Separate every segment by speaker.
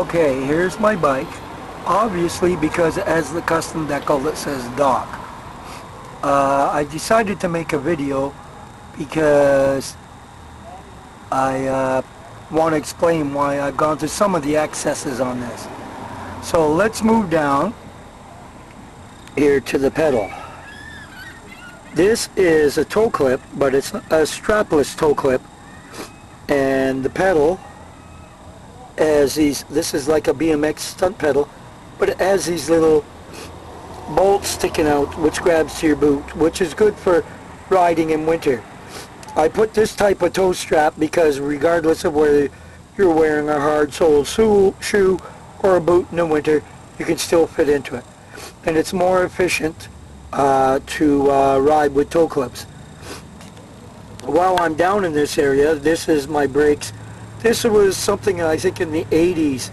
Speaker 1: Okay, here's my bike. Obviously, because it has the custom decal that says dock. I decided to make a video because I want to explain why I've gone through some of the excesses on this. So let's move down here to the pedal. This is a toe clip, but it's a strapless toe clip, and the pedal has these, this is like a BMX stunt pedal, but it has these little bolts sticking out which grabs to your boot, which is good for riding in winter. I put this type of toe strap because regardless of whether you're wearing a hard-soled shoe or a boot in the winter, you can still fit into it. And it's more efficient to ride with toe clips. While I'm down in this area, this is my brakes. This was something I think in the 80s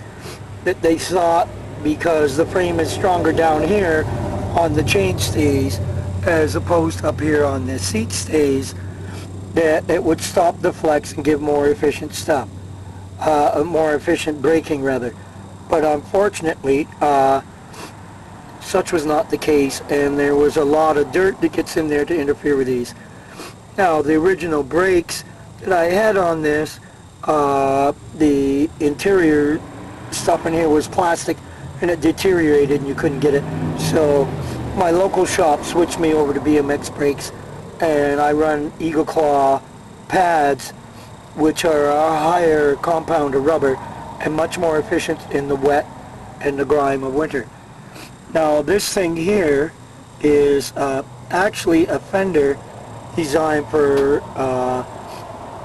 Speaker 1: that they thought, because the frame is stronger down here on the chain stays as opposed to up here on the seat stays, that it would stop the flex and give more efficient stuff, more efficient braking rather. But unfortunately, such was not the case, and there was a lot of dirt that gets in there to interfere with these. Now, the original brakes that I had on this, the interior stuff in here was plastic, and it deteriorated and you couldn't get it. So my local shop switched me over to BMX brakes, and I run Eagle Claw pads, which are a higher compound of rubber and much more efficient in the wet and the grime of winter. Now this thing here is actually a fender designed for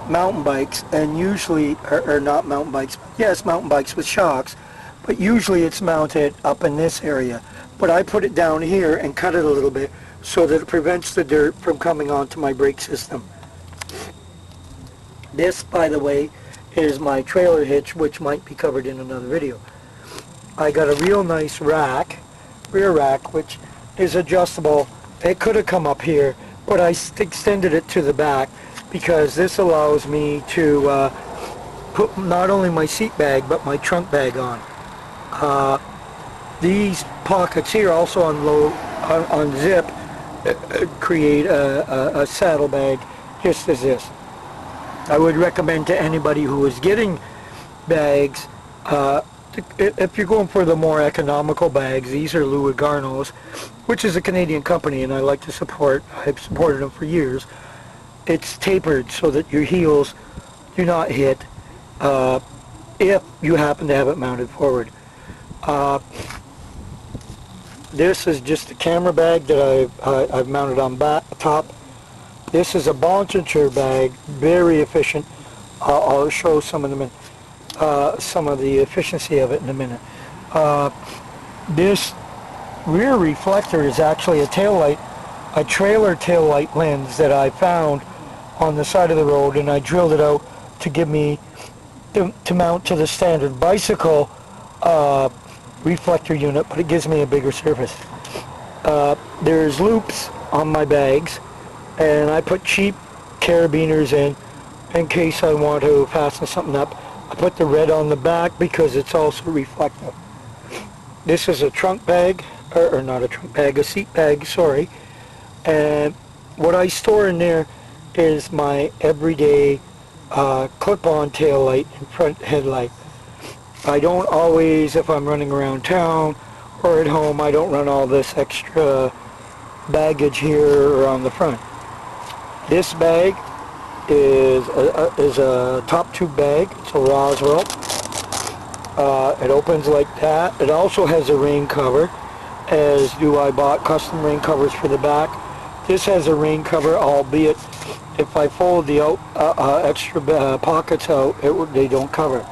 Speaker 1: mountain bikes, and usually, or not mountain bikes, yes, mountain bikes with shocks, but usually it's mounted up in this area. But I put it down here and cut it a little bit so that it prevents the dirt from coming onto my brake system. This, by the way, is my trailer hitch, which might be covered in another video. I got a real nice rack, rear rack, which is adjustable. It could have come up here, but I extended it to the back because this allows me to put not only my seat bag but my trunk bag on. These pockets here also on zip create a saddle bag just as this. I would recommend to anybody who is getting bags, if you're going for the more economical bags, these are Louis Garneau's, which is a Canadian company, and I like to support. I've supported them for years. It's tapered so that your heels do not hit if you happen to have it mounted forward. This is just a camera bag that I've mounted on top. This is a Bonchanger bag, very efficient. I'll show some of the efficiency of it in a minute. This rear reflector is actually a trailer taillight lens that I found on the side of the road, and I drilled it out to give me to mount to the standard bicycle reflector unit, but it gives me a bigger surface. There's loops on my bags, and I put cheap carabiners in case I want to fasten something up. I put the red on the back because it's also reflective. This is a trunk bag, or not a trunk bag, a seat bag, sorry. And what I store in there is my everyday clip-on tail light and front headlight. I don't always, if I'm running around town or at home, I don't run all this extra baggage here or on the front. This bag is a top tube bag. It's a Roswell. It opens like that. It also has a rain cover, as do I bought custom rain covers for the back. This has a rain cover, albeit if I fold the extra pockets out, they don't cover.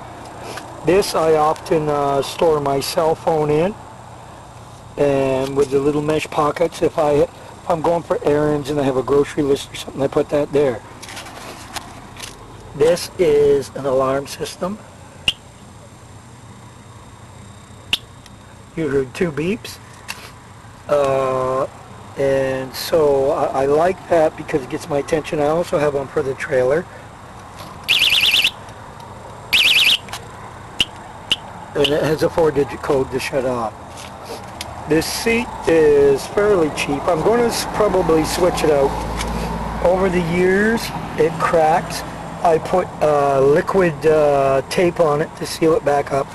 Speaker 1: This I often store my cell phone in, and with the little mesh pockets, if I'm going for errands and I have a grocery list or something, I put that there. This is an alarm system. You heard 2 beeps. And so I like that because it gets my attention. I also have one for the trailer. and it has a 4-digit code to shut off. This seat is fairly cheap. I'm going to probably switch it out. Over the years, it cracks. I put liquid tape on it to seal it back up.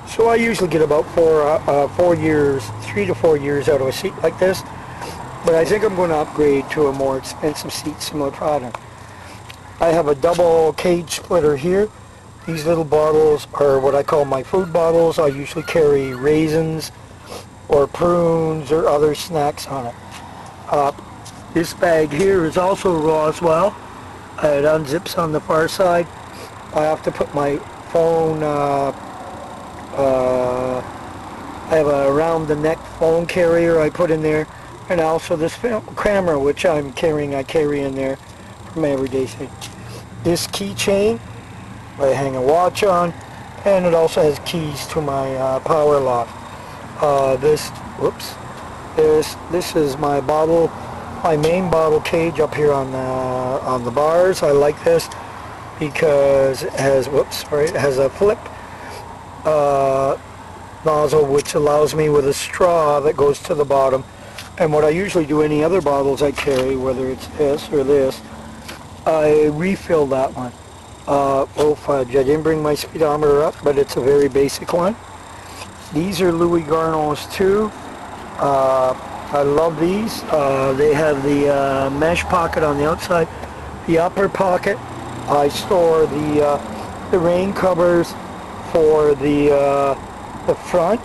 Speaker 1: So I usually get about 4 years, 3 to 4 years out of a seat like this. But I think I'm going to upgrade to a more expensive seat, similar product. I have a double cage splitter here. These little bottles are what I call my food bottles. I usually carry raisins or prunes or other snacks on it. This bag here is also Roswell. It unzips on the far side. I have to put my phone, I have a around the neck phone carrier I put in there, and also this film camera which I'm carrying, I carry in there for my everyday thing. This keychain I hang a watch on, and it also has keys to my power lock. This is my bottle, my main bottle cage up here on the bars. I like this because it has it has a flip nozzle which allows me with a straw that goes to the bottom. And what I usually do, any other bottles I carry, whether it's this or this, I refill that one. Oh fudge, I didn't bring my speedometer up, but it's a very basic one. These are Louis Garneau's too. I love these. They have the mesh pocket on the outside. The upper pocket, I store the rain covers for the front,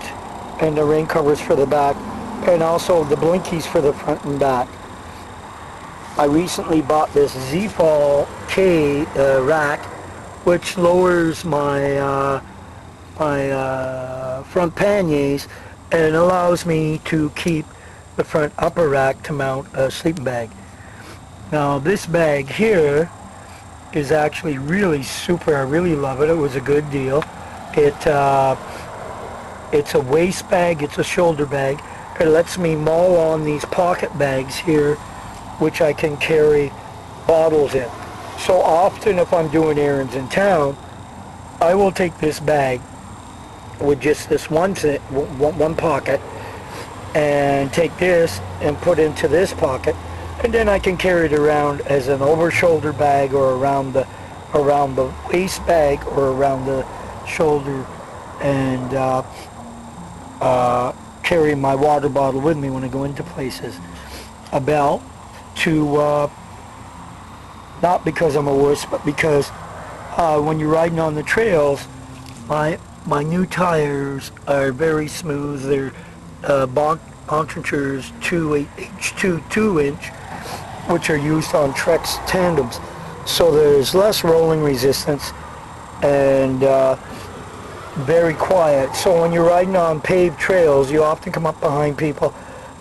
Speaker 1: and the rain covers for the back, and also the blinkies for the front and back. I recently bought this Z-Fall K rack, which lowers my front panniers and allows me to keep the front upper rack to mount a sleeping bag. Now this bag here is actually really super. I really love it. It was a good deal. It's a waist bag, it's a shoulder bag. It lets me mull on these pocket bags here, which I can carry bottles in. So often if I'm doing errands in town, I will take this bag with just this one pocket and take this and put into this pocket, and then I can carry it around as an over shoulder bag, or around the waist bag, or around the shoulder, and carry my water bottle with me when I go into places. A belt to not because I'm a wuss, but because when you're riding on the trails, my new tires are very smooth. They're Bontentures 2H2 2-inch, which are used on Trek's tandems. So there's less rolling resistance and very quiet. So when you're riding on paved trails, you often come up behind people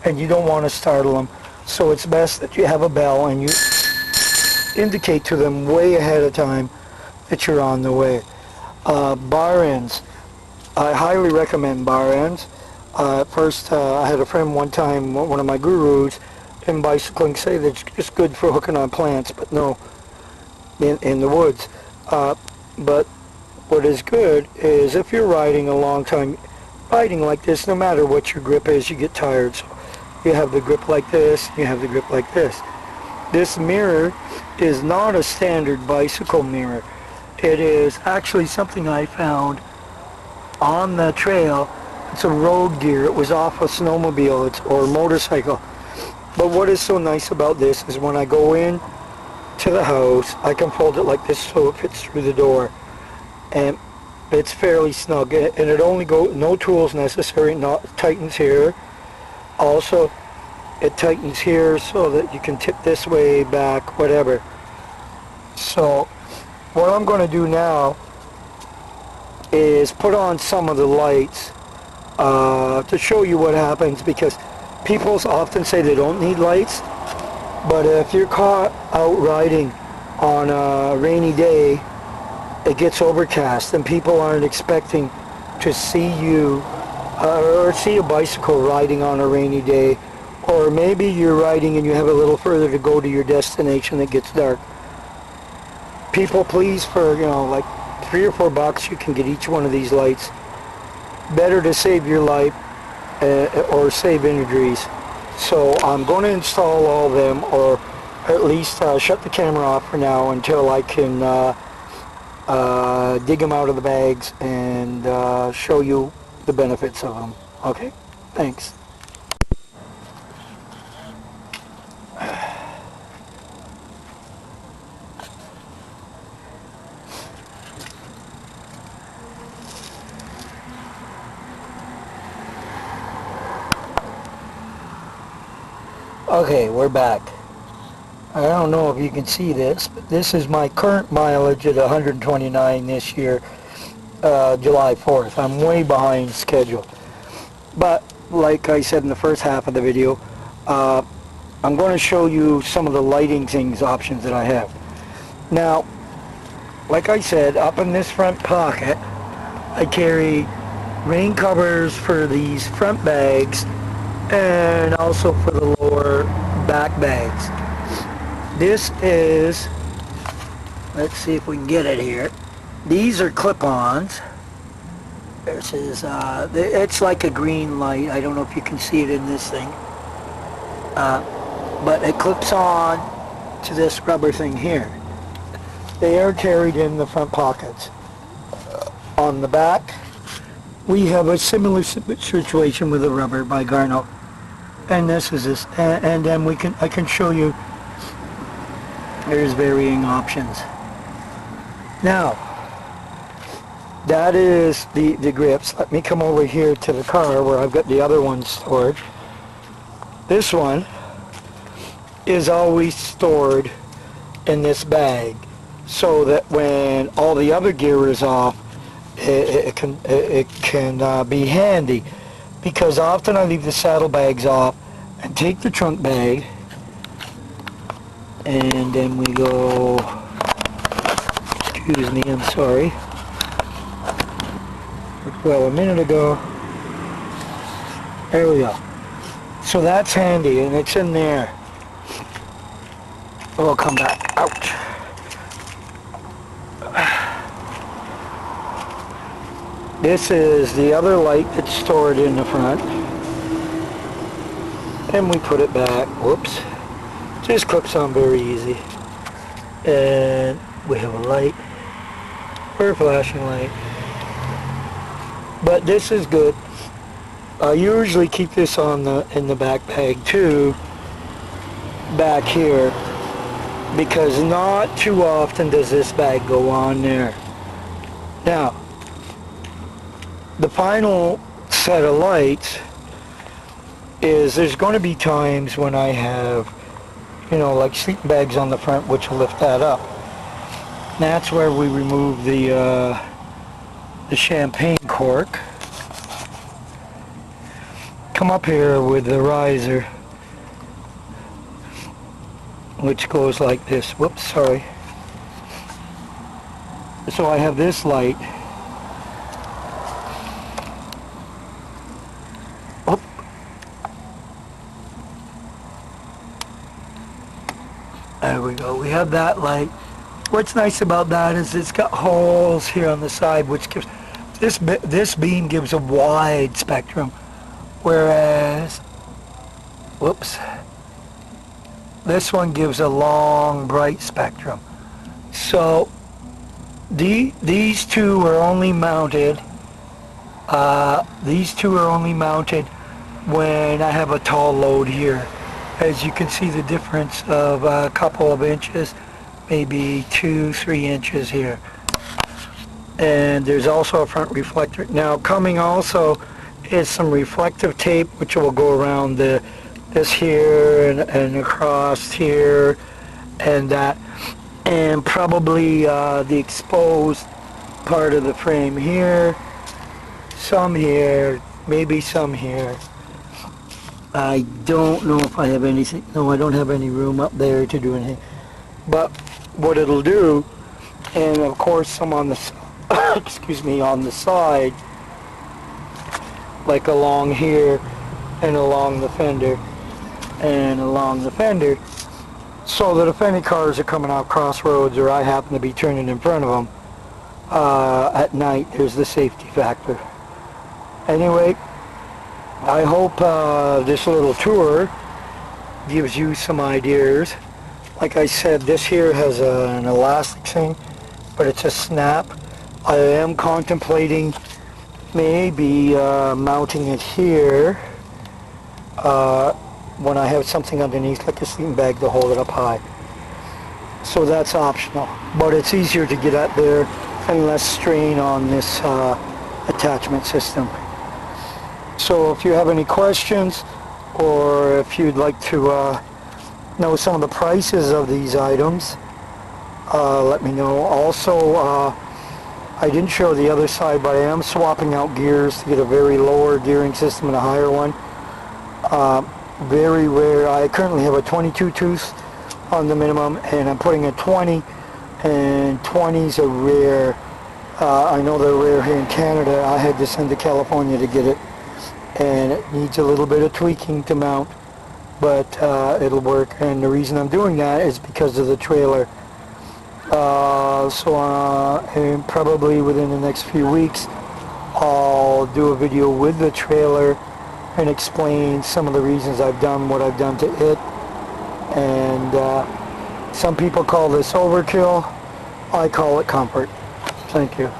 Speaker 1: and you don't want to startle them. So it's best that you have a bell and you indicate to them way ahead of time that you're on the way. Bar ends. I highly recommend bar ends. First, I had a friend one time, one of my gurus in bicycling, say that it's good for hooking on plants, but no, in the woods. But what is good is if you're riding a long time, riding like this, no matter what your grip is, you get tired. So you have the grip like this, you have the grip like this. This mirror is not a standard bicycle mirror. It is actually something I found on the trail. It's a road gear. It was off a snowmobile or motorcycle. But what is so nice about this is when I go in to the house, I can fold it like this so it fits through the door. And it's fairly snug, and it only no tools necessary. Not tightens here. Also, it tightens here so that you can tip this way, back, whatever. So what I'm going to do now is put on some of the lights to show you what happens, because people often say they don't need lights, but if you're caught out riding on a rainy day, it gets overcast and people aren't expecting to see you or see a bicycle riding on a rainy day, or maybe you're riding and you have a little further to go to your destination, it gets dark. People, please, for like $3 or $4 you can get each one of these lights, better to save your life or save injuries. So I'm going to install all of them, or at least shut the camera off for now until I can dig them out of the bags and show you the benefits of them. Okay, thanks. Okay, we're back. I don't know if you can see this, but this is my current mileage at 129 this year, July 4th. I'm way behind schedule. But, like I said in the first half of the video, I'm going to show you some of the lighting things options that I have. Now, like I said, up in this front pocket, I carry rain covers for these front bags and also for the lower back bags. This is, let's see if we can get it here. These are clip-ons. This is, it's like a green light. I don't know if you can see it in this thing. But it clips on to this rubber thing here. They are carried in the front pockets. On the back, we have a similar situation with the rubber by Garno. And this is this. And then I can show you there's varying options. Now, that is the grips. Let me come over here to the car where I've got the other one stored. This one is always stored in this bag so that when all the other gear is off, it can be handy, because often I leave the saddlebags off and take the trunk bag, and then we go, excuse me, I'm sorry, well, a minute ago, there we go. So that's handy, and it's in there. We'll come back, ouch. This is the other light that's stored in the front, and we put it back. Whoops. Just clips on very easy. And we have a light, or a flashing light. But this is good. I usually keep this in the back bag too, back here, because not too often does this bag go on there. Now, the final set of lights is, there's going to be times when I have, you know, like sleeping bags on the front, which will lift that up. And that's where we remove the champagne cork. Come up here with the riser, which goes like this. Whoops, sorry. So I have this light. Oh. There we go. We have that light. What's nice about that is it's got holes here on the side, which gives this beam gives a wide spectrum, whereas, whoops, this one gives a long, bright spectrum. So these two are only mounted. When I have a tall load here. As you can see, the difference of a couple of inches, maybe 2-3 inches here. And there's also a front reflector. Now, coming also is some reflective tape, which will go around this here and across here and that, and probably the exposed part of the frame here, some here, maybe some here. I don't know if I have anything. No, I don't have any room up there to do anything. But what it'll do, and of course some on the excuse me, on the side, like along here and along the fender and along the fender, so that if any cars are coming out crossroads or I happen to be turning in front of them at night, there's the safety factor. Anyway, I hope this little tour gives you some ideas. Like I said, this here has an elastic thing, but it's a snap. I am contemplating maybe mounting it here when I have something underneath, like a sleeping bag, to hold it up high. So that's optional, but it's easier to get at there and less strain on this attachment system. So if you have any questions, or if you'd like to know some of the prices of these items, let me know. Also, I didn't show the other side, but I am swapping out gears to get a very lower gearing system and a higher one. Very rare. I currently have a 22 tooth on the minimum, and I'm putting a 20, and 20s are rare. I know they're rare here in Canada. I had to send to California to get it, and it needs a little bit of tweaking to mount, but it'll work. And the reason I'm doing that is because of the trailer. And probably within the next few weeks, I'll do a video with the trailer and explain some of the reasons I've done what I've done to it. And some people call this overkill. I call it comfort. Thank you.